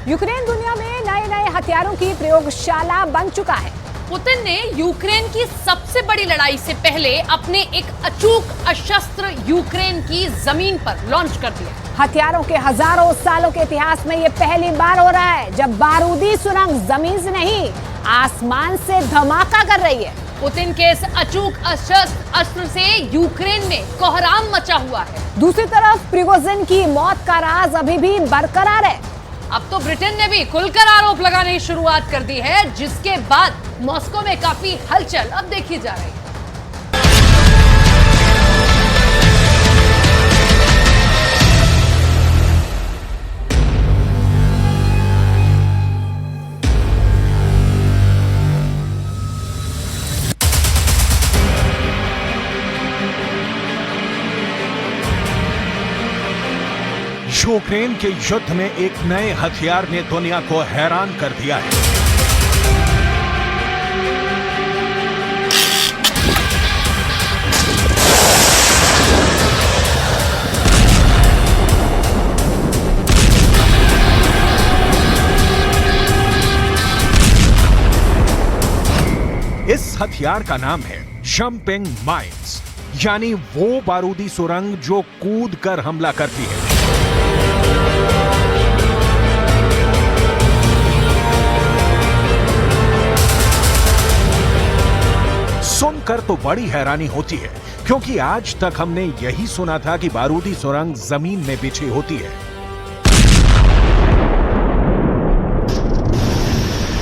Ukraine दुनिया में नए नए हथियारों की प्रयोगशाला बन चुका है। पुतिन ने यूक्रेन की सबसे बड़ी लड़ाई से पहले अपने एक अचूक अशस्त्र यूक्रेन की जमीन पर लॉन्च कर दिया। हथियारों के हजारों सालों के इतिहास में ये पहली बार हो रहा है जब बारूदी सुरंग जमीन से नहीं आसमान से धमाका कर रही है। पुतिन के इस अचूक अस्त्र से यूक्रेन में कोहराम मचा हुआ है। दूसरी तरफ प्रिगोजिन की मौत का राज अभी भी बरकरार है। अब तो ब्रिटेन ने भी खुलकर आरोप लगाने की शुरुआत कर दी है, जिसके बाद मॉस्को में काफी हलचल अब देखी जा रही है। यूक्रेन के युद्ध में एक नए हथियार ने दुनिया को हैरान कर दिया है। इस हथियार का नाम है जंपिंग माइन्स, यानी वो बारूदी सुरंग जो कूद कर हमला करती है। सुनकर तो बड़ी हैरानी होती है, क्योंकि आज तक हमने यही सुना था कि बारूदी सुरंग जमीन में बिछी होती है।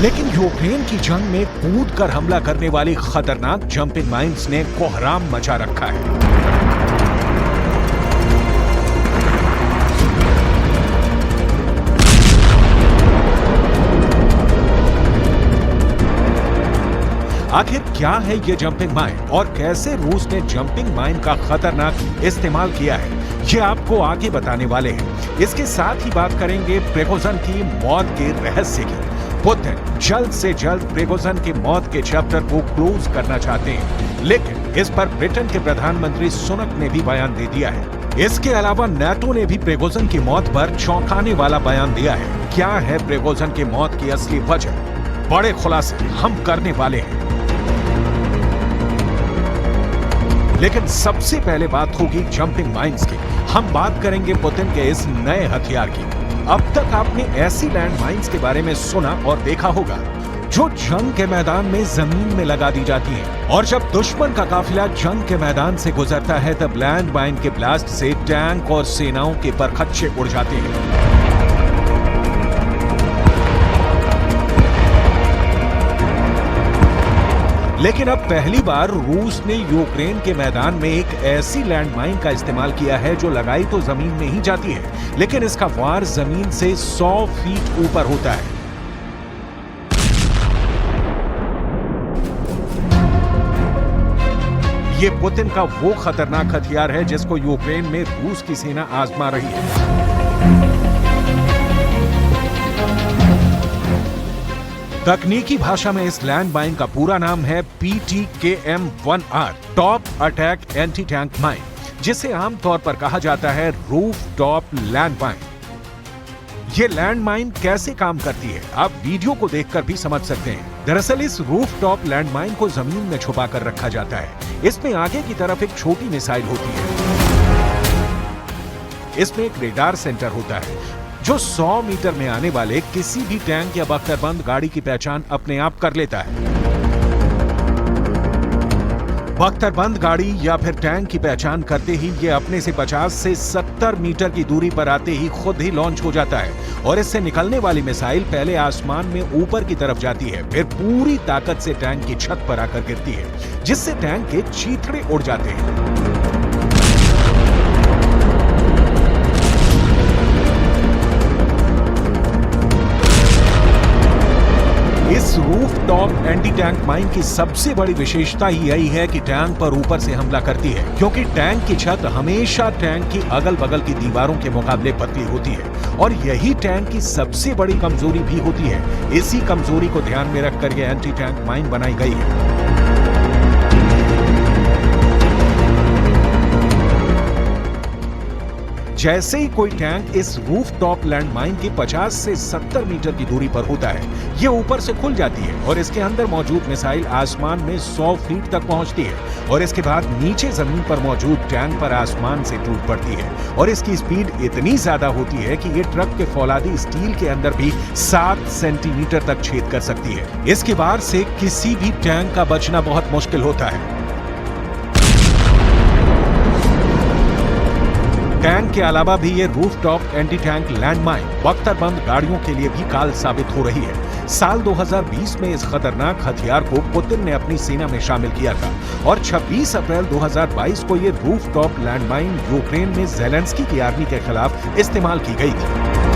लेकिन यूक्रेन की जंग में कूद कर हमला करने वाली खतरनाक जंपिंग माइन्स ने कोहराम मचा रखा है। आखिर क्या है ये जंपिंग माइन और कैसे रूस ने जंपिंग माइन का खतरनाक इस्तेमाल किया है, ये आपको आगे बताने वाले हैं। इसके साथ ही बात करेंगे प्रिगोजिन की मौत के रहस्य की। पुतिन जल्द से जल्द प्रिगोजिन की मौत के चैप्टर को क्लोज करना चाहते हैं, लेकिन इस पर ब्रिटेन के प्रधानमंत्री सुनक ने भी बयान दे दिया है। इसके अलावा नाटो ने भी प्रिगोजिन की मौत पर चौंकाने वाला बयान दिया है। क्या है प्रिगोजिन की मौत की असली वजह? बड़े खुलासे हम करने वाले हैं। लेकिन सबसे पहले बात होगी जंपिंग माइन्स की। हम बात करेंगे पुतिन के इस नए हथियार की। अब तक आपने ऐसी लैंड माइन्स के बारे में सुना और देखा होगा जो जंग के मैदान में जमीन में लगा दी जाती हैं, और जब दुश्मन का काफिला जंग के मैदान से गुजरता है तब लैंड माइन के ब्लास्ट से टैंक और सेनाओं के परखच्चे उड़ जाते हैं। लेकिन अब पहली बार रूस ने यूक्रेन के मैदान में एक ऐसी लैंडमाइन का इस्तेमाल किया है जो लगाई तो जमीन में ही जाती है, लेकिन इसका वार जमीन से 100 फीट ऊपर होता है। ये पुतिन का वो खतरनाक हथियार है जिसको यूक्रेन में रूस की सेना आजमा रही है। तकनीकी भाषा में इस लैंड माइन का पूरा नाम है PTKM-1R, top attack anti tank mine, जिसे आमतौर पर कहा जाता है रूफ टॉप लैंड माइन। ये लैंड माइन कैसे काम करती है आप वीडियो को देखकर भी समझ सकते हैं। दरअसल इस रूफ टॉप लैंड माइन को जमीन में छुपा कर रखा जाता है। इसमें आगे की तरफ एक छोटी मिसाइल होती है। इसमें एक रेडार सेंटर होता है जो 100 मीटर में आने वाले किसी भी टैंक या बख्तरबंद गाड़ी की पहचान अपने आप कर लेता है। बख्तरबंद गाड़ी या फिर टैंक की पहचान करते ही ये अपने से 50 से 70 मीटर की दूरी पर आते ही खुद ही लॉन्च हो जाता है, और इससे निकलने वाली मिसाइल पहले आसमान में ऊपर की तरफ जाती है, फिर पूरी ताकत से टैंक की छत पर आकर गिरती है, जिससे टैंक के चीथड़े उड़ जाते हैं। इस roof top anti tank mine की सबसे बड़ी विशेषता ही यही है कि टैंक पर ऊपर से हमला करती है, क्योंकि टैंक की छत हमेशा टैंक की अगल बगल की दीवारों के मुकाबले पतली होती है, और यही टैंक की सबसे बड़ी कमजोरी भी होती है। इसी कमजोरी को ध्यान में रखकर यह एंटी टैंक माइन बनाई गई है। जैसे ही कोई टैंक इस रूफटॉप लैंडमाइन की 50 से 70 मीटर की दूरी पर होता है, ये ऊपर से खुल जाती है और इसके अंदर मौजूद मिसाइल आसमान में 100 फीट तक पहुंचती है और इसके बाद नीचे जमीन पर मौजूद टैंक पर आसमान से टूट पड़ती है और इसकी स्पीड इतनी ज्यादा होती है कि ये ट्रक के फौलादी स्टील के अंदर भी 7 सेंटीमीटर तक छेद कर सकती है। इसके वार से किसी भी टैंक का बचना बहुत मुश्किल होता है। टैंक के अलावा भी ये रूफटॉप एंटी टैंक लैंडमाइन बख्तरबंद गाड़ियों के लिए भी काल साबित हो रही है। साल 2020 में इस खतरनाक हथियार को पुतिन ने अपनी सेना में शामिल किया था और 26 अप्रैल 2022 को ये रूफटॉप लैंडमाइन यूक्रेन में ज़ेलेंस्की की आर्मी के खिलाफ इस्तेमाल की गई थी।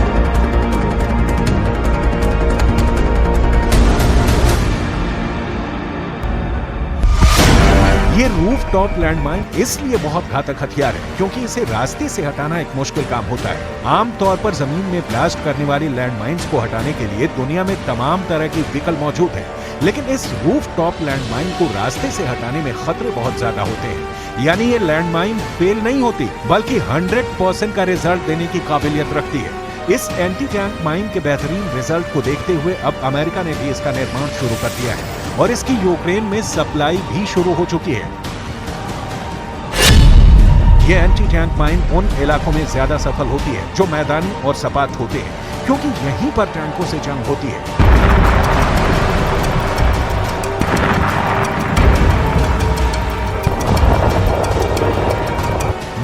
ये रूफटॉप लैंडमाइन इसलिए बहुत घातक हथियार है क्योंकि इसे रास्ते से हटाना एक मुश्किल काम होता है। आमतौर पर जमीन में ब्लास्ट करने वाली लैंडमाइंस को हटाने के लिए दुनिया में तमाम तरह की विकल्प मौजूद है, लेकिन इस रूफटॉप लैंडमाइन को रास्ते से हटाने में खतरे बहुत ज्यादा होते हैं। यानी ये लैंडमाइन फेल नहीं होती बल्कि 100% का रिजल्ट देने की काबिलियत रखती है। इस एंटी टैंक माइन के बेहतरीन रिजल्ट को देखते हुए अब अमेरिका ने भी इसका निर्माण शुरू कर दिया है और इसकी यूक्रेन में सप्लाई भी शुरू हो चुकी है। ये एंटी टैंक माइन उन इलाकों में ज्यादा सफल होती है जो मैदानी और सपाट होते हैं क्योंकि यहीं पर टैंकों से जंग होती है।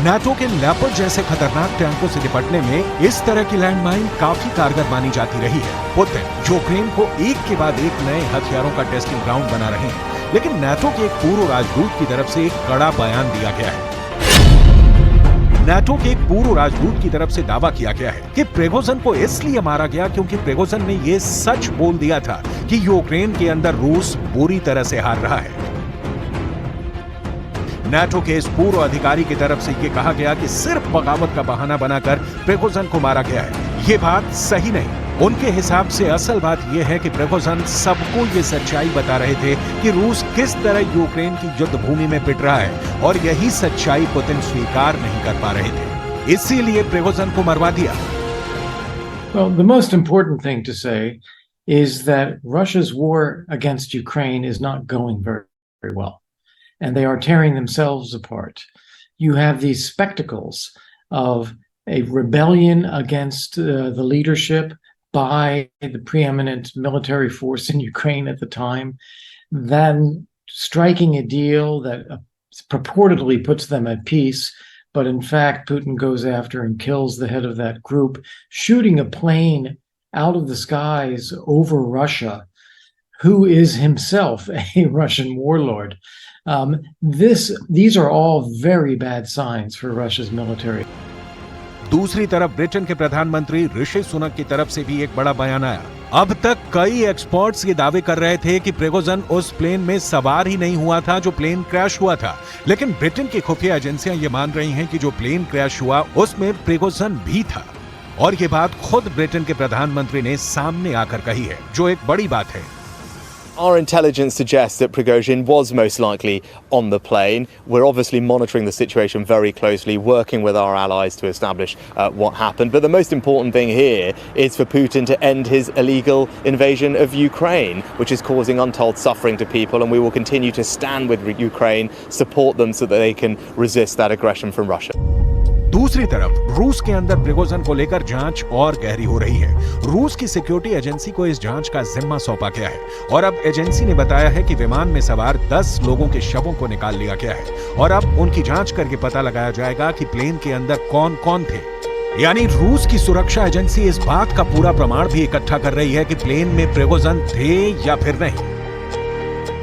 नाटो के लेपर्ड जैसे खतरनाक टैंकों से निपटने में इस तरह की लैंडमाइन काफी कारगर मानी जाती रही है। पुतिन यूक्रेन को एक के बाद एक नए हथियारों का टेस्टिंग ग्राउंड बना रहे हैं, लेकिन नाटो के एक पूर्व राजदूत की तरफ से एक कड़ा बयान दिया गया है। नाटो के एक पूर्व राजदूत की तरफ से दावा किया गया है कि प्रिगोजिन को इसलिए मारा गया क्योंकि प्रिगोजिन ने यह सच बोल दिया था कि यूक्रेन के अंदर रूस बुरी तरह से हार रहा है। नाटो के इस पूर्व अधिकारी की तरफ से यह कहा गया कि सिर्फ बगावत का बहाना बनाकर प्रिगोजिन को मारा गया है। ये बात सही नहीं। उनके हिसाब से असल बात यह है कि प्रिगोजिन सबको ये सच्चाई बता रहे थे कि रूस किस तरह यूक्रेन की युद्ध भूमि में पिट रहा है और यही सच्चाई पुतिन स्वीकार नहीं कर पा रहे थे, इसीलिए प्रिगोजिन को मरवा दिया। Well, the most important thing to say is that Russia's war against Ukraine is not going very, very well. And they are tearing themselves apart. You have these spectacles of a rebellion against the leadership by the preeminent military force in Ukraine at the time, then striking a deal that purportedly puts them at peace, but in fact Putin goes after and kills the head of that group, shooting a plane out of the skies over Russia, who is himself a Russian warlord. These are all very bad signs for Russia's military. दूसरी तरफ Britain के प्रधानमंत्री ऋषि सुनक की तरफ से भी एक बड़ा बयान आया। अब तक कई एक्सपर्ट्स ये दावे कर रहे थे कि प्रिगोजिन उस प्लेन में सवार ही नहीं हुआ था जो प्लेन क्रैश हुआ था, लेकिन ब्रिटेन की खुफिया एजेंसियां ये मान रही हैं कि जो प्लेन क्रैश हुआ उसमें प्रिगोजिन भी था और ये बात खुद ब्रिटेन के प्रधानमंत्री ने सामने आकर कही है, जो एक बड़ी बात है। Our intelligence suggests that Prigozhin was most likely on the plane. We're obviously monitoring the situation very closely, working with our allies to establish what happened. But the most important thing here is for Putin to end his illegal invasion of Ukraine, which is causing untold suffering to people. And we will continue to stand with Ukraine, support them so that they can resist that aggression from Russia. दूसरी तरफ रूस के अंदर Prigozhin को लेकर जांच और गहरी हो रही है। रूस की सिक्योरिटी एजेंसी को इस जांच का जिम्मा सौंपा गया है और अब एजेंसी ने बताया है कि विमान में सवार 10 लोगों के शवों को निकाल लिया गया है और अब उनकी जांच करके पता लगाया जाएगा कि प्लेन के अंदर कौन-कौन थे। यानी रूस की सुरक्षा एजेंसी इस बात का पूरा प्रमाण भी इकट्ठा कर रही है कि प्लेन में प्रिगोजिन थे या फिर नहीं।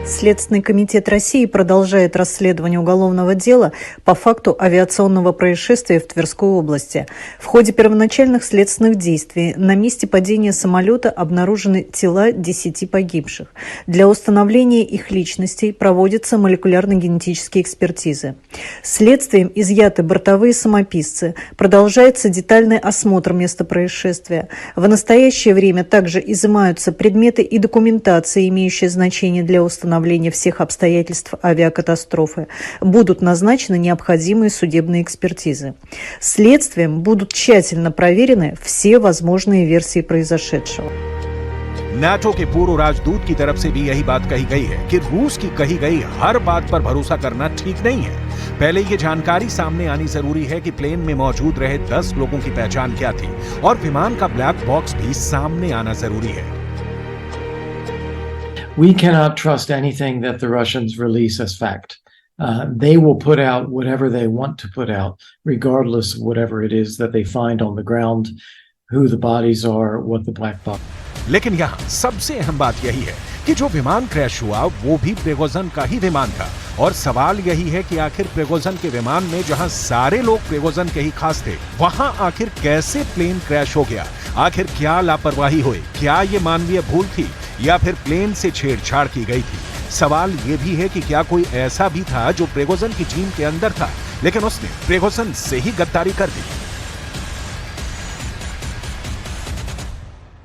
Следственный комитет России продолжает расследование уголовного дела по факту авиационного происшествия в Тверской области. В ходе первоначальных следственных действий на месте падения самолета обнаружены тела 10 погибших. Для установления их личностей проводятся молекулярно-генетические экспертизы. Следствием изъяты бортовые самописцы. Продолжается детальный осмотр места происшествия. В настоящее время также изымаются предметы и документация, имеющие значение для установления установления всех обстоятельств авиакатастрофы будут назначены необходимые судебные экспертизы. Следствием будут тщательно проверены все возможные версии произошедшего. नाटो के पूर्व राजदूत की तरफ से भी यही बात कही गई है कि रूस की कही गई हर बात पर भरोसा करना ठीक नहीं है। पहले ये जानकारी सामने आनी जरूरी है कि प्लेन में मौजूद रहे 10 लोगों की पहचान क्या थी और विमान का ब्लैक बॉक्स भी सामने आना जरूरी है। We cannot trust anything that the Russians release as fact. They will put out whatever they want to put out, regardless of whatever it is that they find on the ground, who the bodies are, what the black box. लेकिन यहाँ सबसे अहम बात यही है कि जो विमान क्रैश हुआ वो भी प्रिगोजिन का ही विमान था और सवाल यही है कि आखिर प्रिगोजिन के विमान में जहां सारे लोग प्रिगोजिन के ही खास थे वहां आखिर कैसे प्लेन क्रैश हो गया। आखिर क्या लापरवाही हुई, क्या ये मानवीय भूल थी या फिर प्लेन से छेड़छाड़ की गई थी। सवाल ये भी है कि क्या कोई ऐसा भी था जो प्रिगोजिन की टीम के अंदर था लेकिन उसने प्रिगोजिन से ही गद्दारी कर दी।